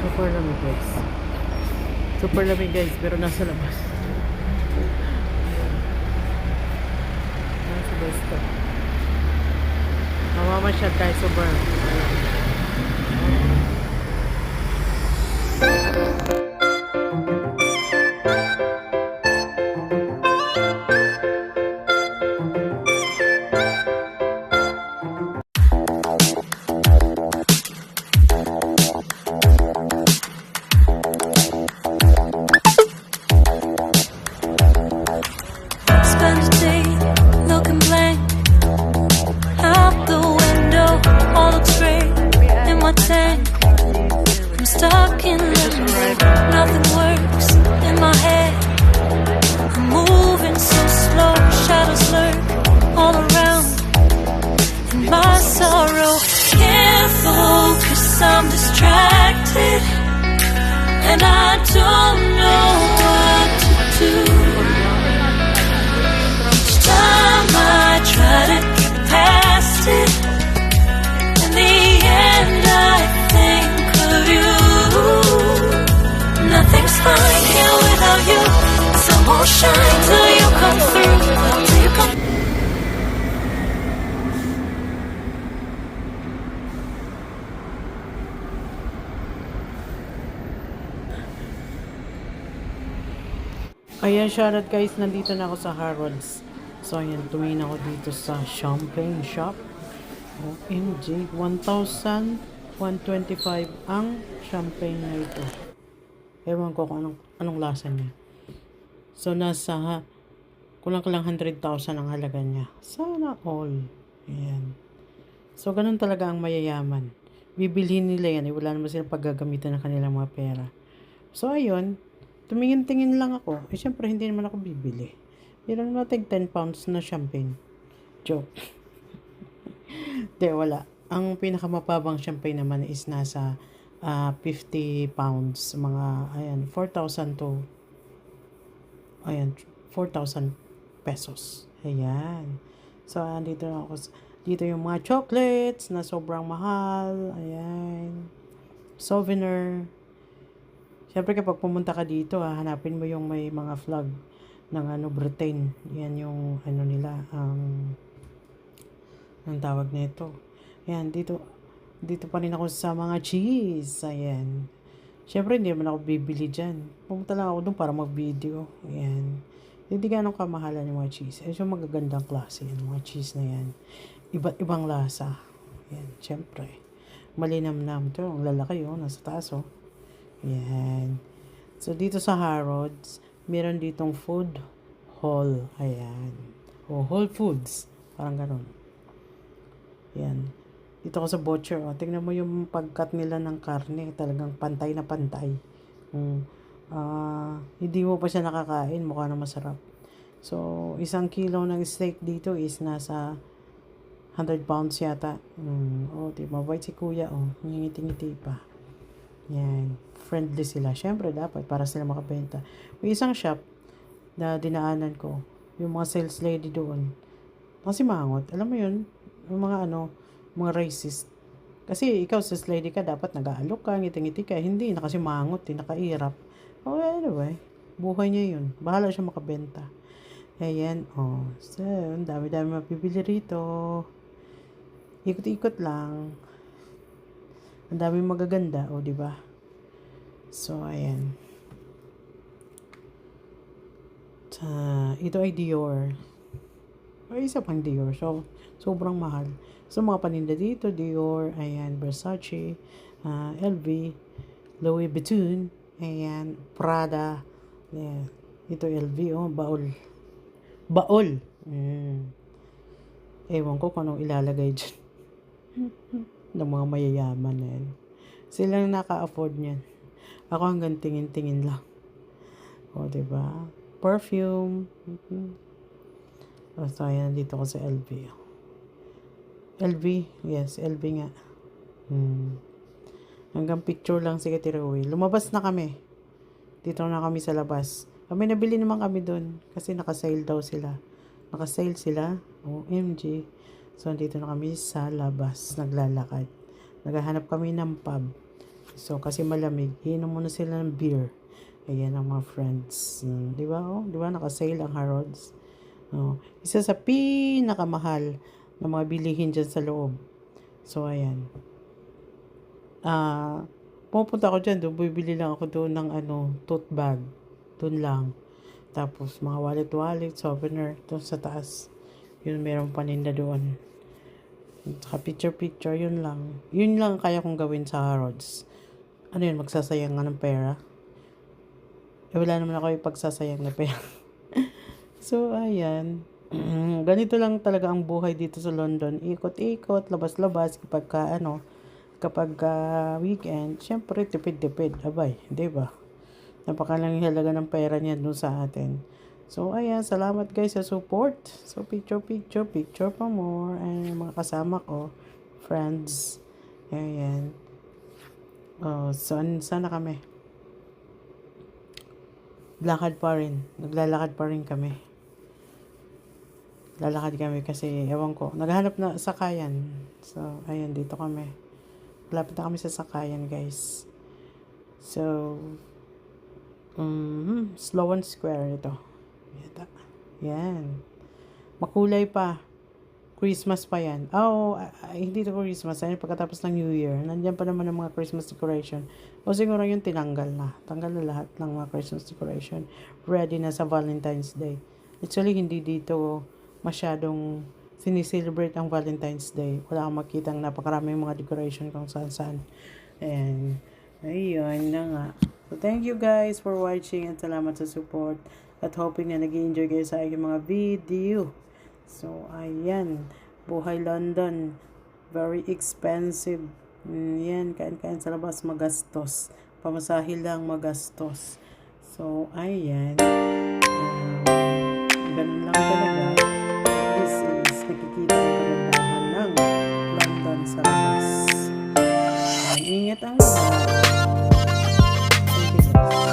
Super lamig guys. Super lamig guys, pero nasa labas. Nasa basta. Mamamasyal tayo sa bar. Spend a day looking blank out the window. All looks great in my tank. I'm stuck in limbo. Nothing works in my head. I'm moving so slow. Shadows lurk all around. In my sorrow, can't focus. I'm distracted, and I don't know what to do. Time I try to get past it. In the end, I think of you. Nothing's fine here without you. Sun won't shine till you come through. Till you come. Ayan, shoutout guys, nandito na ako sa Harrods. So ayan, tumingin ako dito sa champagne shop. OMG, 1,125 ang champagne na ito. Ewan ko kung anong lasa niya. So nasa kulang 100,000 ang halaga niya. Sana all. Ayan. So ganun talaga ang mayayaman. Bibilhin nila yan. Wala naman silang paggagamitan ng kanilang mga pera. So ayun, tumingin-tingin lang ako. Syempre hindi naman ako bibili. Meron naman tag 10 pounds na champagne. Joke. Di, wala. Ang pinakamababang champagne naman is nasa 50 pounds. Mga, ayan, 4,000 to, ayan, 4,000 pesos. Ayan. So, andito na ako. Dito yung mga chocolates na sobrang mahal. Ayan. Souvenir. Siyempre kapag pumunta ka dito, hanapin mo yung may mga flag ng Britain. Yan yung nila, ang tawag nito. Yan, dito pa rin ako sa mga cheese. Ayan. Siyempre, hindi naman ako bibili dyan. Pumunta lang ako doon para mag-video. Ayan. Hindi ganong kamahalan yung mga cheese. Ayan yung magagandang klase. Yung mga cheese na yan. Iba't ibang lasa. Ayan, siyempre. Malinamnam to. Ang lalaki yun. Nasa taas, oh. Ayan. So, dito sa Harrods, meron ditong food hall. Ayan. O, Whole Foods. Parang ganun. Ayan. Dito ako sa butcher. O, tingnan mo yung pagkat nila ng karne. Talagang pantay na pantay. Hindi mo pa siya nakakain. Mukha na masarap. So, 1 kilo ng steak dito is nasa 100 pounds yata. O, mabait si kuya. O, ngingiti-ngiti pa. Yan. Friendly sila. Syempre, dapat para sila makabenta. May isang shop na dinaanan ko. Yung mga sales lady doon. Kasi mangot. Alam mo yun? Yung mga mga racist. Kasi ikaw, sales lady ka, dapat nag-aalok ka, ngiti-ngiti ka. Hindi na kasi mangot, nakairap. Oh, anyway. Buhay niya yun. Bahala siya makabenta. Ayan. Oh. So, ang dami-dami mapipili rito. Ikot-ikot lang. Ang daming magaganda, o, di ba? So, ayan. Ito ay Dior. Ay, isa pang Dior. So, sobrang mahal. So, mga paninda dito, Dior, ayan, Versace, LV, Louis Vuitton, ayan, Prada, ayan. Ito LV, oh, baol. Baol! Ewan ko kung anong ilalagay dyan. Ng mga mayayaman na yan. Sila naka-afford niyan. Ako hanggang tingin-tingin lang. O, diba? Perfume. So, ayan, dito ko sa LV. LV? Yes, LV nga. Hanggang picture lang si Katirowi. Lumabas na kami. Dito na kami sa labas. Kami nabili naman kami doon. Kasi naka-sale daw sila. Naka-sale sila. OMG. So, dito na kami sa labas. Naglalakad. Naghahanap kami ng pub. So, kasi malamig, inom muna sila ng beer. Ayan ang mga friends. Di ba? Oh, di ba? Naka-sale ang Harrods. Oh, isa sa pinakamahal na mga bilihin dyan sa loob. So, ayan. Pupunta ako dyan. Doon, bibili lang ako doon ng tote bag. Doon lang. Tapos, mga wallet-wallet, souvenir. Doon sa taas. Yun, meron paninda doon. Saka picture-picture, yun lang. Yun lang kaya kong gawin sa Harrods. Ano yun, magsasayang nga ng pera? Wala naman ako ipagsasayang na pera. So, ayan. Ganito lang talaga ang buhay dito sa London. Ikot-ikot, labas-labas, kapag weekend, syempre, tipid-tipid. Abay, di ba? Napakalang halaga ng pera niya doon sa atin. So, ayan. Salamat guys sa support. So, picture pa more. Ayan, mga kasama ko. Friends. Ayan. Oh, so, sana kami. Lakad pa rin. Naglalakad pa rin kami. Lalakad kami kasi, ewan ko, naghahanap na sakayan. So, ayan, dito kami. Lapit na kami sa sakayan, guys. So, Sloan Square ito. Yan. Makulay pa. Christmas pa yan. Hindi ito Christmas. Ayun, pagkatapos ng New Year. Nandiyan pa naman ang mga Christmas decoration. O siguro yung tinanggal na. Tanggal na lahat ng mga Christmas decoration. Ready na sa Valentine's Day. Actually, hindi dito masyadong sinicelebrate ang Valentine's Day. Wala kang makitang napakaraming mga decoration kung saan-saan. And, ayun na nga. So, thank you guys for watching at salamat sa support. At hoping na nag-i-enjoy kayo sa aking mga video. So, ayan. Buhay London. Very expensive. Yan, kain-kain sa labas, magastos. Pamasahe lang, magastos. So, ayan. Ganun lang talaga. This is, nakikita ang kagandahan ng London sa labas. Ingat ang lahat. Thank you guys.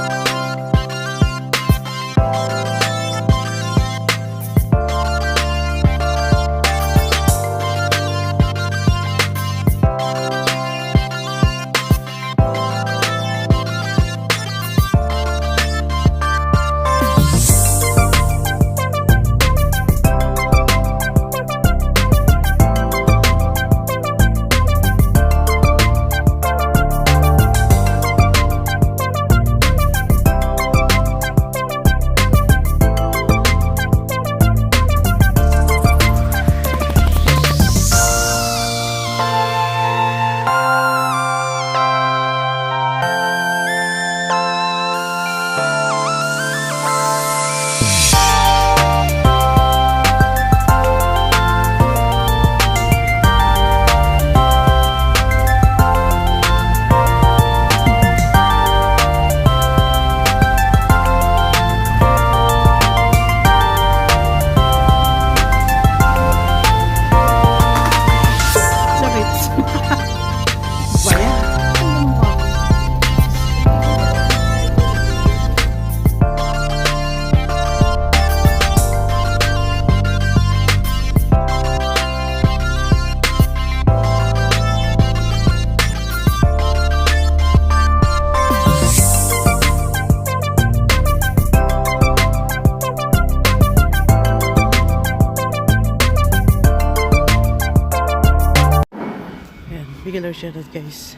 Bigyan lang shoutout guys.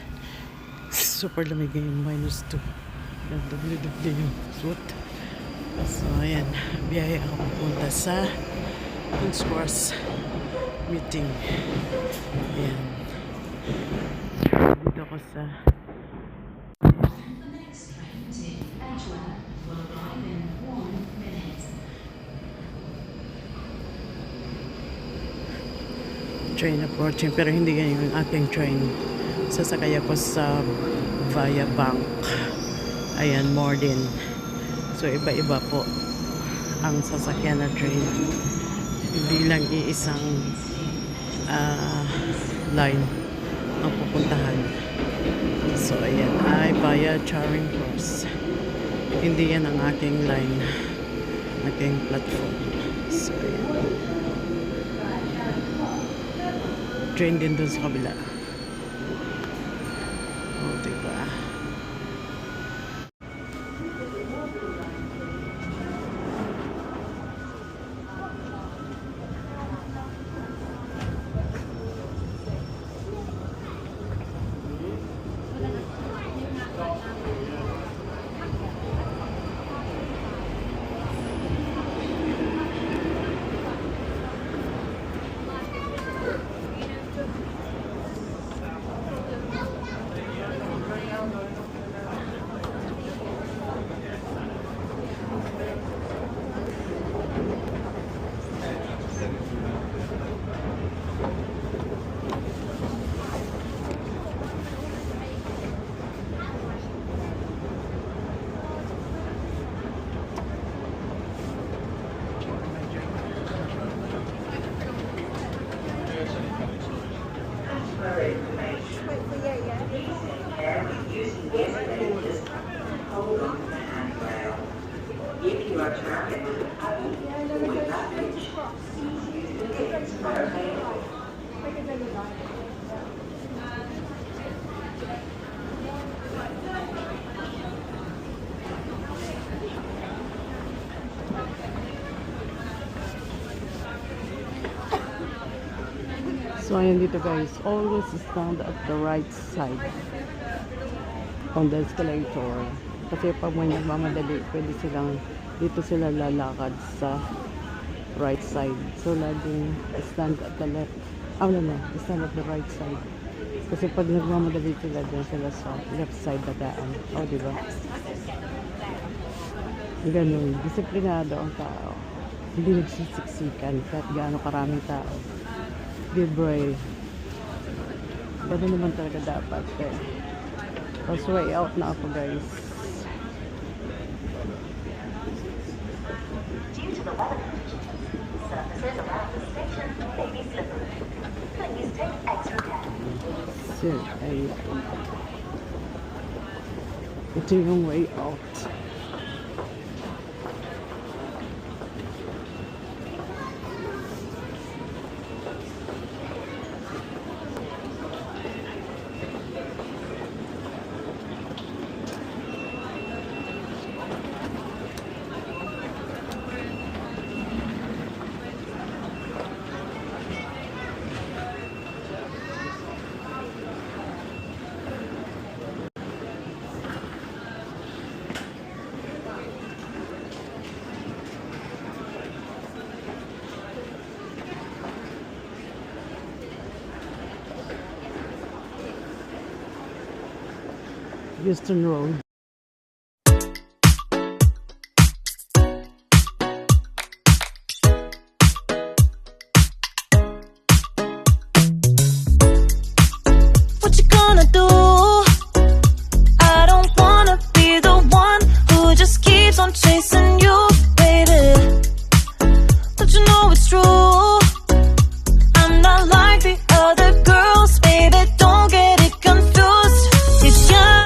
Super lamig ngayon, -2. Yung WW yung suit. So ayan, biyaya ako pupunta sa King's Cross meeting. Ayan. Dito ako sa train approaching, pero hindi ganyan yung aking train. Sasakay ako sa Via Bank. Ayan, Morden. So iba-iba po ang sasakyan na train. Hindi lang iisang line ang pupuntahan. So ayan, ay via Charing Cross. Hindi yan ang aking line, aking platform. So ayan, train din dun sa kabila. O, diba? So, ayan dito guys. Always stand at the right side on the escalator. Kasi pag may nagmamadali, pwede silang, dito sila lalakad sa right side. So, laging stand at the left. No. Stand at the right side. Kasi pag nagmamadali sila, dyan sila sa left side dadaan. O, diba? Ganun. Disiplinado ang tao. Hindi nagsisiksikan kahit gaano karaming tao. Be brave. Ganun naman talaga dapat eh. Tapos way out na ako guys. Due to the weather conditions, surfaces around the station may be slippery. Please take extra care. So, ay ito yung way out. Houston Road. What you gonna do? I don't wanna be the one who just keeps on chasing you, baby. Don't you know it's true?